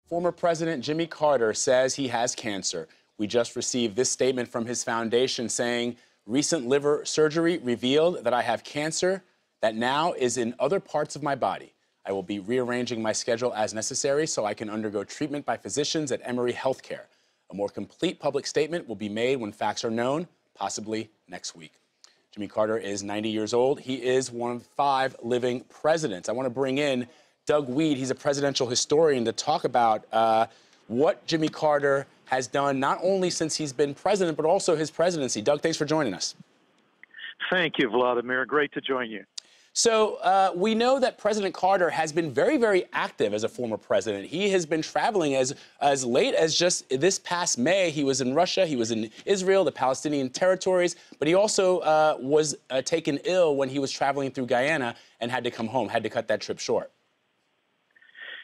Former President Jimmy Carter says he has cancer. We just received this statement from his foundation saying, recent liver surgery revealed that I have cancer that now is in other parts of my body. I will be rearranging my schedule as necessary so I can undergo treatment by physicians at Emory Healthcare. A more complete public statement will be made when facts are known, possibly next week. Jimmy Carter is 90 years old. He is one of 5 living presidents. I want to bring in Doug Wead. He's a presidential historian to talk about what Jimmy Carter has done, not only since he's been president, but also his presidency. Doug, thanks for joining us. Thank you, Vladimir. Great to join you. So we know that President Carter has been very, very active as a former president. He has been traveling as late as just this past May. He was in Russia, he was in Israel, the Palestinian territories, but he also was taken ill when he was traveling through Guyana and had to come home, had to cut that trip short.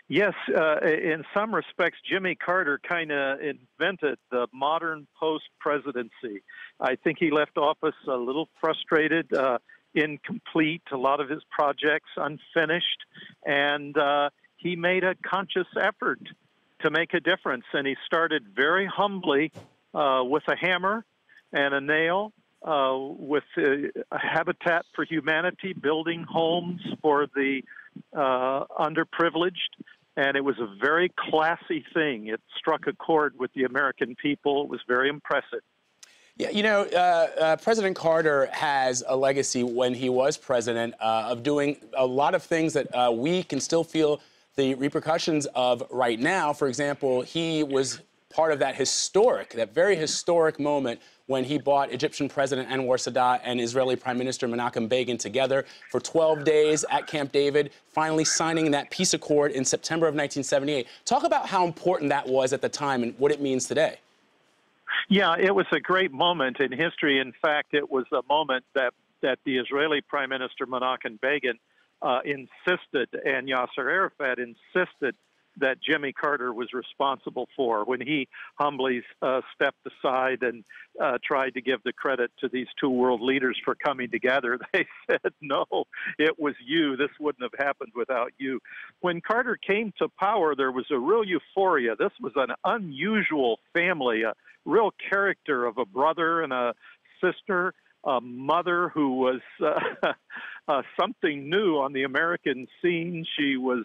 Yes, in some respects, Jimmy Carter kind of invented the modern post-presidency. I think he left office a little frustrated, incomplete, a lot of his projects unfinished, and he made a conscious effort to make a difference. And he started very humbly with a hammer and a nail, with a Habitat for Humanity, building homes for the underprivileged. And it was a very classy thing. It struck a chord with the American people. It was very impressive. Yeah, you know, President Carter has a legacy when he was president of doing a lot of things that we can still feel the repercussions of right now. For example, he was part of that very historic moment when he brought Egyptian President Anwar Sadat and Israeli Prime Minister Menachem Begin together for 12 days at Camp David, finally signing that peace accord in September of 1978. Talk about how important that was at the time and what it means today. Yeah, it was a great moment in history. In fact, it was a moment that the Israeli Prime Minister Menachem Begin insisted, and Yasser Arafat insisted, that Jimmy Carter was responsible for when he humbly stepped aside and tried to give the credit to these 2 world leaders for coming together. They said, no, it was you. This wouldn't have happened without you. When Carter came to power, there was a real euphoria. This was an unusual family, a real character of a brother and a sister, a mother who was something new on the American scene. She was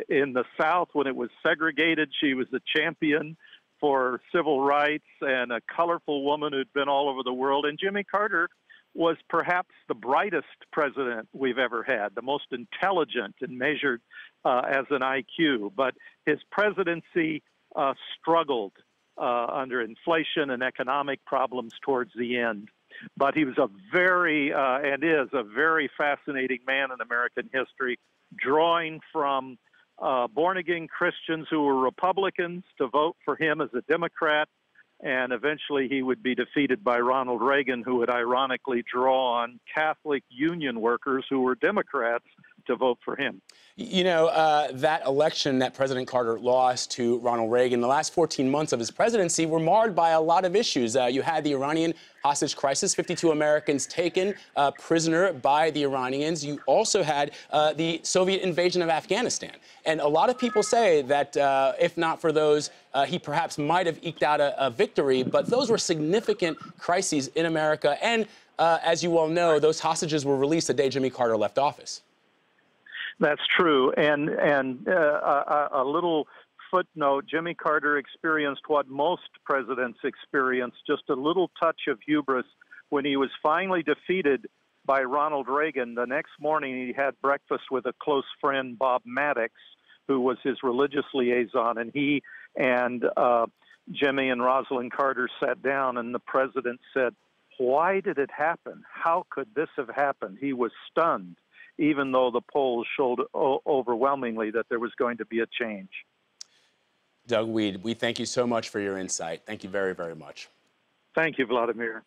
in the South, when it was segregated, she was a champion for civil rights and a colorful woman who'd been all over the world. And Jimmy Carter was perhaps the brightest president we've ever had, the most intelligent and measured as an IQ. But his presidency struggled under inflation and economic problems towards the end. But he was a very, and is a very fascinating man in American history, drawing from born-again Christians who were Republicans to vote for him as a Democrat, and eventually he would be defeated by Ronald Reagan, who would ironically draw on Catholic union workers who were Democrats to vote for him. You know, that election that President Carter lost to Ronald Reagan, the last 14 months of his presidency were marred by a lot of issues. You had the Iranian hostage crisis, 52 Americans taken prisoner by the Iranians. You also had the Soviet invasion of Afghanistan. And a lot of people say that if not for those, he perhaps might have eked out a victory. But those were significant crises in America. And as you well know, those hostages were released the day Jimmy Carter left office. That's true. And a little footnote, Jimmy Carter experienced what most presidents experience, just a little touch of hubris when he was finally defeated by Ronald Reagan. The next morning, he had breakfast with a close friend, Bob Maddox, who was his religious liaison, and he and Jimmy and Rosalind Carter sat down, and the president said, "Why did it happen? How could this have happened?" He was stunned, even though the polls showed overwhelmingly that there was going to be a change. Doug Wead, we thank you so much for your insight. Thank you very, very much. Thank you, Vladimir.